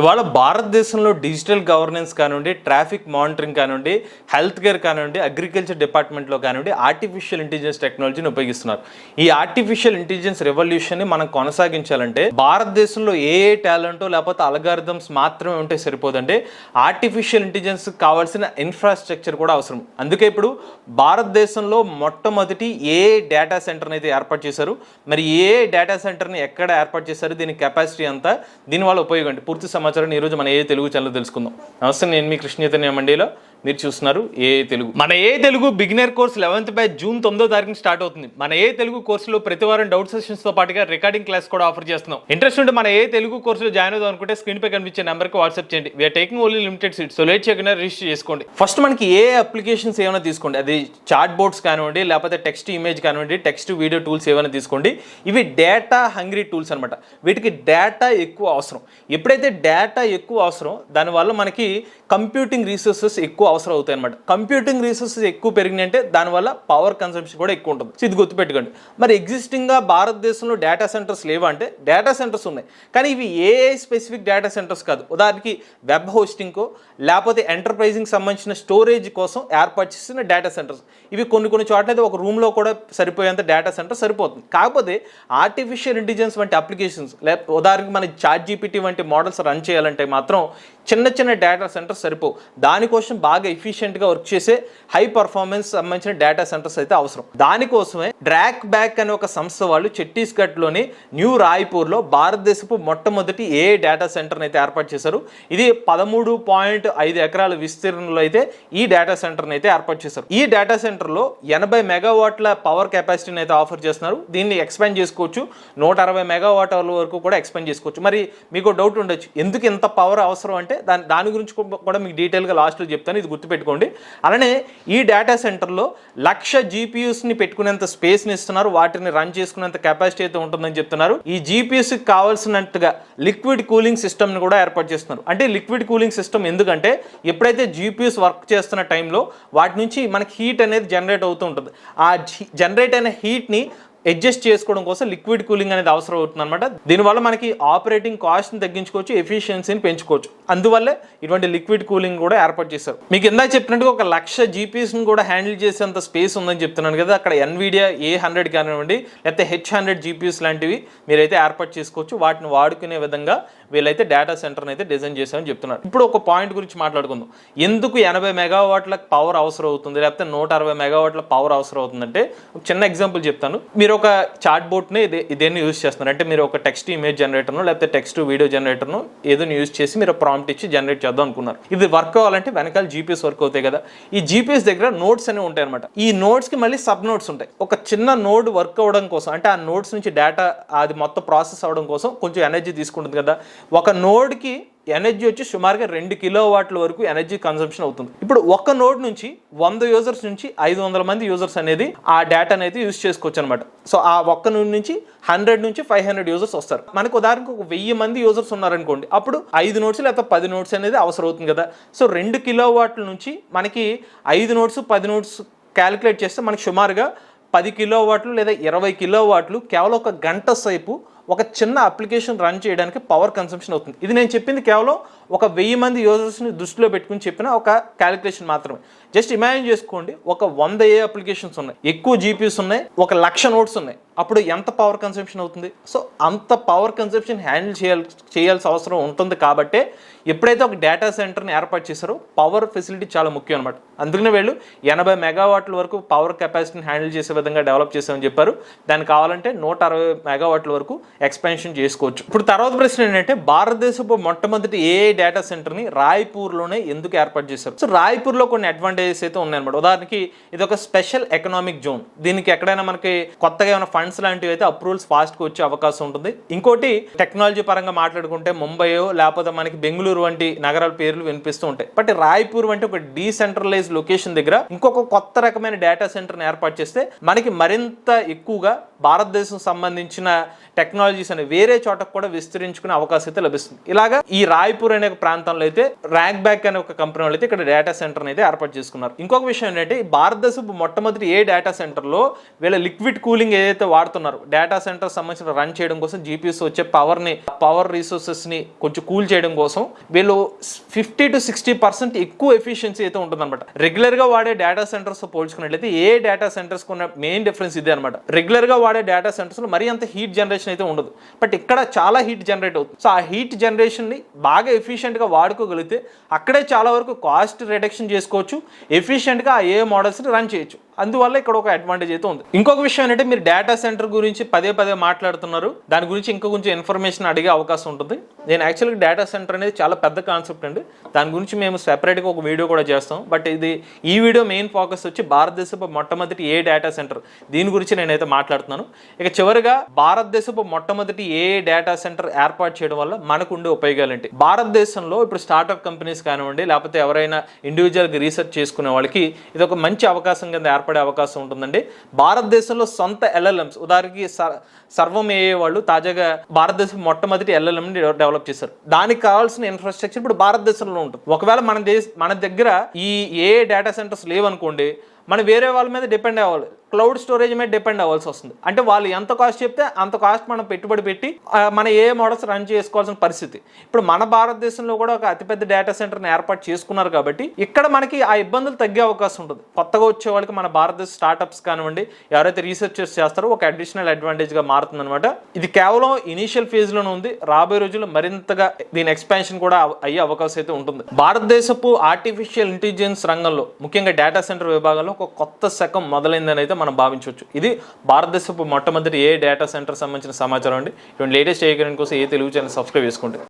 ఇవాళ భారతదేశంలో digital governance కానివ్వండి, ట్రాఫిక్ మానిటరింగ్ కానివ్వండి, హెల్త్ కేర్ కానివ్వండి, అగ్రికల్చర్ డిపార్ట్మెంట్లో కానివ్వండి ఆర్టిఫిషియల్ ఇంటెలిజెన్స్ టెక్నాలజీని ఉపయోగిస్తున్నారు. ఈ ఆర్టిఫిషియల్ ఇంటెలిజెన్స్ రెవల్యూషన్ని మనం కొనసాగించాలంటే భారతదేశంలో ఏ టాలెంటో లేకపోతే అల్గారిథమ్స్ మాత్రమే ఉంటే సరిపోదండి. ఆర్టిఫిషియల్ ఇంటెలిజెన్స్ కావాల్సిన ఇన్ఫ్రాస్ట్రక్చర్ కూడా అవసరం. అందుకే ఇప్పుడు భారతదేశంలో మొట్టమొదటి ఏ డేటా సెంటర్ని అయితే ఏర్పాటు చేశారు, మరి ఏ డేటా సెంటర్ని ఎక్కడ ఏర్పాటు చేశారు, దీని కెపాసిటీ అంతా, దీనివల్ల ఉపయోగం అంటే పూర్తి సమాచారం ఈరోజు మన ఏ తెలుగు ఛానల్ తెలుసుకుందాం. నమస్తే, నేను మీ కృష్ణ చైతన్య మండీలో, మీరు చూస్తున్నారు ఏ తెలుగు. మన A Telugu beginner course 11th batch June 9వ తారీఖున స్టార్ట్ అవుతుంది. మన ఏ తెలుగు కోర్సులో ప్రతి వారం డౌట్ సెషన్స్ తో పాటుగా రికార్డింగ్ క్లాస్ కూడా ఆఫర్ చేస్తున్నాం. ఇంట్రెస్ట్ ఉంటే మన ఏ తెలుగు కోర్సులో జాయిన్ అవుదాం అనుకుంటే స్క్రీన్ పై కనిపించే నెంబర్కి వాట్సాప్ చేయండి. We're taking only limited seats, so late చేయకుండా రిజిస్టర్ చేసుకోండి. ఫస్ట్ మనకి ఏ అప్లికేషన్స్ ఏమైనా తీసుకోండి, అది చాట్ బోర్డ్స్ కానివ్వండి, లేకపోతే టెక్స్ట్ ఇమేజ్ కానివ్వండి, టెక్స్ట్ వీడియో టూల్స్ ఏమైనా తీసుకోండి. ఇవి డేటా హంగ్రీ టూల్స్ అనమాట. వీటికి డేటా ఎక్కువ అవసరం. ఎప్పుడైతే డేటా ఎక్కువ అవసరం, దానివల్ల మనకి కంప్యూటింగ్ రీసోర్సెస్ ఎక్కువ అవసరం అవుతాయి అనమాట. కంప్యూటింగ్ రీసోర్సెస్ ఎక్కువ పెరిగినాయి అంటే దానివల్ల పవర్ కన్సంప్షన్ కూడా ఎక్కువ ఉంటుంది. సో ఇది గుర్తుపెట్టుకోండి. మరి ఎగ్జిస్టింగ్గా భారతదేశంలో డేటా సెంటర్స్ లేవా అంటే డేటా సెంటర్స్ ఉన్నాయి, కానీ ఇవి ఏఐ స్పెసిఫిక్ డేటా సెంటర్స్ కాదు. ఉదాహరణకి వెబ్ హోస్టింగ్కో లేకపోతే ఎంటర్ప్రైజింగ్ సంబంధించిన స్టోరేజ్ కోసం ఏర్పాటు చేసిన డేటా సెంటర్స్. ఇవి కొన్ని చోట్ల అయితే ఒక రూమ్లో కూడా సరిపోయేంత డేటా సెంటర్ సరిపోతుంది. కాకపోతే ఆర్టిఫిషియల్ ఇంటెలిజెన్స్ వంటి అప్లికేషన్స్ ఉదాహరణకి మన చాట్ జీపీటీ వంటి మోడల్స్ రన్ చేయాలంటే మాత్రం చిన్న డేటా సెంటర్స్ సరిపోవు. దానికోసం బాగా ఎఫిషియెంట్గా వర్క్ చేసే హై పర్ఫార్మెన్స్ సంబంధించిన డేటా సెంటర్స్ అయితే అవసరం. దానికోసమే డ్రాక్ బ్యాక్ అనే ఒక సంస్థ వాళ్ళు ఛత్తీస్గఢ్లోని న్యూ రాయ్పూర్లో భారతదేశపు మొట్టమొదటి ఏ డేటా సెంటర్ని అయితే ఏర్పాటు చేశారు. ఇది 13.5 ఎకరాల విస్తీర్ణంలో అయితే ఈ డేటా సెంటర్ని అయితే ఏర్పాటు చేశారు. ఈ డేటా సెంటర్లో 80 మెగావాట్ల పవర్ కెపాసిటీని అయితే ఆఫర్ చేస్తున్నారు. దీన్ని ఎక్స్పాండ్ చేసుకోవచ్చు, 160 మెగావాట్ల వరకు కూడా ఎక్స్పాండ్ చేసుకోవచ్చు. మరి మీకు డౌట్ ఉండొచ్చు, ఎందుకు ఇంత పవర్ అవసరం అంటే దాని గురించి కూడా మీకు డీటెయిల్గా లాస్ట్లో చెప్తాను, ఇది గుర్తుపెట్టుకోండి. అలానే ఈ డేటా సెంటర్లో 1,00,000 జీపీయూస్ని పెట్టుకునేంత స్పేస్ని ఇస్తున్నారు. వాటిని రన్ చేసుకునేంత కెపాసిటీ అయితే ఉంటుందని చెప్తున్నారు. ఈ జీపీయూస్కి కావాల్సినట్టుగా లిక్విడ్ కూలింగ్ సిస్టమ్ని కూడా ఏర్పాటు చేస్తున్నారు. అంటే లిక్విడ్ కూలింగ్ సిస్టమ్ ఎందుకంటే ఎప్పుడైతే జీపీయూస్ వర్క్ చేస్తున్న టైంలో వాటి నుంచి మనకి హీట్ అనేది జనరేట్ అవుతూ ఉంటుంది. ఆ జనరేట్ అయిన హీట్ని అడ్జస్ట్ చేసుకోవడం కోసం లిక్విడ్ కూలింగ్ అనేది అవసరం అవుతుంది అనమాట. దీనివల్ల మనకి ఆపరేటింగ్ కాస్ట్ని తగ్గించుకోవచ్చు, ఎఫిషియన్సీని పెంచుకోవచ్చు. అందువల్లే ఇటువంటి లిక్విడ్ కూలింగ్ కూడా ఏర్పాటు చేశారు. మీకు ఇందాక చెప్పినట్టుగా 1,00,000 జీపీఎస్ని కూడా హ్యాండిల్ చేసేంత స్పేస్ ఉందని చెప్తున్నాను కదా. అక్కడ ఎన్విడియా A100 కానివ్వండి, లేకపోతే H100 జీపీఎస్ లాంటివి మీరైతే ఏర్పాటు చేసుకోవచ్చు. వాటిని వాడుకునే విధంగా వీళ్ళైతే డేటా సెంటర్ని అయితే డిజైన్ చేశామని చెప్తున్నారు. ఇప్పుడు ఒక పాయింట్ గురించి మాట్లాడుకుందాం. ఎందుకు 80 మెగావాట్ల పవర్ అవసరం అవుతుంది, లేకపోతే 160 మెగావాట్ల పవర్ అవసరం అవుతుందంటే ఒక చిన్న ఎగ్జాంపుల్ చెప్తాను. మీరు ఒక చాట్ బోట్ని దేన్ని యూజ్ చేస్తున్నారు అంటే మీరు ఒక టెక్స్ట్ ఇమేజ్ జనరేటర్ను లేకపోతే టెక్స్ట్ వీడియో జనరేటర్ను ఏదైనా యూజ్ చేసి మీరు ప్రాంప్ట్ ఇచ్చి జనరేట్ చేద్దాం అనుకున్నారు. ఇది వర్క్ అవ్వాలంటే వెనకాల జీపీఎస్ వర్క్ అవుతాయి కదా. ఈ జీపీఎస్ దగ్గర నోట్స్ అనేవి ఉంటాయి అనమాట. ఈ నోట్స్కి మళ్ళీ సబ్ నోట్స్ ఉంటాయి. ఒక చిన్న నోడ్ వర్క్ అవ్వడం కోసం అంటే ఆ నోట్స్ నుంచి డేటా అది మొత్తం ప్రాసెస్ అవ్వడం కోసం కొంచెం ఎనర్జీ తీసుకుంటుంది కదా. ఒక నోడ్కి ఎనర్జీ వచ్చి సుమారుగా 2 కిలోవాట్ల వరకు ఎనర్జీ కన్సంప్షన్ అవుతుంది. ఇప్పుడు ఒక నోడ్ నుంచి 100 యూజర్స్ నుంచి 500 మంది యూజర్స్ అనేది ఆ డేటా అనేది యూజ్ చేసుకోవచ్చు అనమాట. సో ఆ ఒక్క నోడ్ నుంచి 100 నుంచి 500 యూజర్స్ వస్తారు. మనకు ఉదాహరణకు ఒక 1000 మంది యూజర్స్ ఉన్నారనుకోండి, అప్పుడు 5 నోట్స్ లేకపోతే 10 నోట్స్ అనేది అవసరం అవుతుంది కదా. సో 2 కిలోవాట్ల నుంచి మనకి 5 నోట్స్ 10 నోట్స్ క్యాలిక్యులేట్ చేస్తే మనకి సుమారుగా 10 కిలోవాట్లు లేదా 20 కిలోవాట్లు కేవలం ఒక గంట సేపు ఒక చిన్న అప్లికేషన్ రన్ చేయడానికి పవర్ కన్సంప్షన్ అవుతుంది. ఇది నేను చెప్పింది కేవలం ఒక 1000 మంది యూజర్స్ని దృష్టిలో పెట్టుకుని చెప్పిన ఒక క్యాలిక్యులేషన్ మాత్రమే. జస్ట్ ఇమాజిన్ చేసుకోండి, ఒక 100 అప్లికేషన్స్ ఉన్నాయి, ఎక్కువ జీపీఎస్ ఉన్నాయి, 1,00,000 నోట్స్ ఉన్నాయి, అప్పుడు ఎంత పవర్ కన్సంప్షన్ అవుతుంది. సో అంత పవర్ కన్సంప్షన్ హ్యాండిల్ చేయాల్సిన అవసరం ఉంటుంది. కాబట్టి ఎప్పుడైతే ఒక డేటా సెంటర్ని ఏర్పాటు చేశారో పవర్ ఫెసిలిటీ చాలా ముఖ్యం అనమాట. అందుకనే వీళ్ళు 80 మెగావాట్ల వరకు పవర్ కెపాసిటీని హ్యాండిల్ చేసే విధంగా డెవలప్ చేసామని చెప్పారు. దానికి కావాలంటే 160 మెగావాట్ల వరకు ఎక్స్పాన్షన్ చేసుకోవచ్చు. ఇప్పుడు తర్వాత ప్రశ్న ఏంటంటే భారతదేశపు మొట్టమొదటి ఏఐ డేటా సెంటర్ని రాయ్పూర్లోనే ఎందుకు ఏర్పాటు చేశారు. సో రాయ్పూర్లో కొన్ని అడ్వాంటేజెస్ అయితే ఉన్నాయన్నమాట. ఉదాహరణకి ఇది ఒక స్పెషల్ ఎకనామిక్ జోన్. దీనికి ఎక్కడైనా మనకి కొత్తగా ఏమైనా ఫండ్స్ లాంటివి అయితే అప్రూవల్స్ ఫాస్ట్గా వచ్చే అవకాశం ఉంటుంది. ఇంకోటి టెక్నాలజీ పరంగా మాట్లాడుకుంటే ముంబయో లేకపోతే మనకి బెంగళూరు వంటి నగరాల పేర్లు వినిపిస్తూ ఉంటాయి. బట్ రాయ్పూర్ వంటి ఒక డీసెంట్రలైజ్ లొకేషన్ దగ్గర ఇంకొక కొత్త రకమైన డేటా సెంటర్ని ఏర్పాటు చేస్తే మనకి మరింత ఎక్కువగా భారతదేశం సంబంధించిన టెక్నాలజీస్ అనే వేరే చోటకు కూడా విస్తరించుకునే అవకాశం అయితే లభిస్తుంది. ఇలాగా ఈ రాయ్పూర్ అనే ప్రాంతంలో అయితే ర్యాంక్ బ్యాక్ అనే ఒక కంపెనీ వాళ్ళు అయితే ఇక్కడ డేటా సెంటర్ అయితే ఏర్పాటు చేసుకున్నారు. ఇంకొక విషయం ఏంటంటే భారతదేశపు మొట్టమొదటి ఏ డేటా సెంటర్లో వీళ్ళ లిక్విడ్ కూలింగ్ ఏదైతే వాడుతున్నారు. డేటా సెంటర్ సంబంధించిన రన్ చేయడం కోసం జీపీఎస్ వచ్చే పవర్ రిసోర్సెస్ని కొంచెం కూల్ చేయడం కోసం వీళ్ళు 50 to 60% ఎక్కువ ఎఫిషియన్సీ అయితే ఉంటుందన్నమాట. రెగ్యులర్గా వాడే డేటా సెంటర్స్ పోల్చుకున్నట్లయితే ఏ డేటా సెంటర్స్ ఉన్న మెయిన్ డిఫరెన్స్ ఇదే అనమాట. రెగ్యులర్గా వాడే డేటా సెంటర్స్లో మరీ అంత హీట్ జనరేషన్ అయితే ఉండదు, బట్ ఇక్కడ చాలా హీట్ జనరేట్ అవుతుంది. సో ఆ హీట్ జనరేషన్ని బాగా ఎఫిషియెంట్గా వాడుకోగలిగితే అక్కడే చాలా వరకు కాస్ట్ రిడక్షన్ చేసుకోవచ్చు, ఎఫిషియెంట్గా ఆ ఏ మోడల్స్ని రన్ చేయొచ్చు. అందువల్ల ఇక్కడ ఒక అడ్వాంటేజ్ అయితే ఉంది. ఇంకొక విషయం ఏంటంటే మీరు డేటా సెంటర్ గురించి పదే మాట్లాడుతున్నారు, దాని గురించి ఇంకా కొంచెం ఇన్ఫర్మేషన్ అడిగే అవకాశం ఉంటుంది. నేను యాక్చువల్గా డేటా సెంటర్ అనేది చాలా పెద్ద కాన్సెప్ట్ అండి, దాని గురించి మేము సెపరేట్గా ఒక వీడియో కూడా చేస్తాం. బట్ ఈ వీడియో మెయిన్ ఫోకస్ వచ్చి భారతదేశపు మొట్టమొదటి ఏ డేటా సెంటర్, దీని గురించి నేనైతే మాట్లాడుతున్నాను. ఇక చివరిగా భారతదేశపు మొట్టమొదటి ఏ డేటా సెంటర్ ఏర్పాటు చేయడం వల్ల మనకు ఉండే ఉపయోగాలు ఏంటి. భారతదేశంలో ఇప్పుడు స్టార్ట్అప్ కంపెనీస్ కానివ్వండి, లేకపోతే ఎవరైనా ఇండివిజువల్గా రీసెర్చ్ చేసుకునే వాళ్ళకి ఇది ఒక మంచి అవకాశం కింద ఏర్పడే అవకాశం ఉంటుందండి. భారతదేశంలో సొంత ఎల్ఎల్ఎంస్, ఉదాహరణకి సర్వం ఏఏ వాళ్ళు తాజాగా భారతదేశం మొట్టమొదటి ఎల్ఎల్ఎం డెవలప్ చేశారు. దానికి కావాల్సిన ఇన్ఫ్రాస్ట్రక్చర్ ఇప్పుడు భారతదేశంలో ఉంటుంది. ఒకవేళ మన దగ్గర ఈ ఏ డేటా సెంటర్స్ లేవనుకోండి, మనం వేరే వాళ్ళ మీద డిపెండ్ అవ్వాలి, క్లౌడ్ స్టోరేజ్ మీద డిపెండ్ అవ్వాల్సి వస్తుంది. అంటే వాళ్ళు ఎంత కాస్ట్ చెప్తే అంత కాస్ట్ మనం పెట్టుబడి పెట్టి మన ఏ మోడల్స్ రన్ చేసుకోవాల్సిన పరిస్థితి. ఇప్పుడు మన భారతదేశంలో కూడా ఒక అతిపెద్ద డేటా సెంటర్ని ఏర్పాటు చేసుకున్నారు కాబట్టి ఇక్కడ మనకి ఆ ఇబ్బందులు తగ్గే అవకాశం ఉంటుంది. కొత్తగా వచ్చే వాళ్ళకి మన భారతదేశ స్టార్టప్స్ కానివ్వండి, ఎవరైతే రీసెర్చర్స్ చేస్తారో ఒక అడిషనల్ అడ్వాంటేజ్గా మారుతుంది అనమాట. ఇది కేవలం ఇనీషియల్ ఫేజ్లోనే ఉంది, రాబోయే రోజుల్లో మరింతగా దీని ఎక్స్పాన్షన్ కూడా అయ్యే అవకాశం అయితే ఉంటుంది. భారతదేశపు ఆర్టిఫిషియల్ ఇంటెలిజెన్స్ రంగంలో ముఖ్యంగా డేటా సెంటర్ విభాగంలో ఒక కొత్త శకం మొదలైందని అయితే మనం భావించవచ్చు. ఇది భారతదేశపు మొట్టమొదటి ఏ డేటా సెంటర్ సంబంధించిన సమాచారం అండి. ఇటువంటి లేటెస్ట్ ఏ కోసం ఏ తెలుగు ఛానల్ సబ్స్క్రైబ్ చేసుకోండి.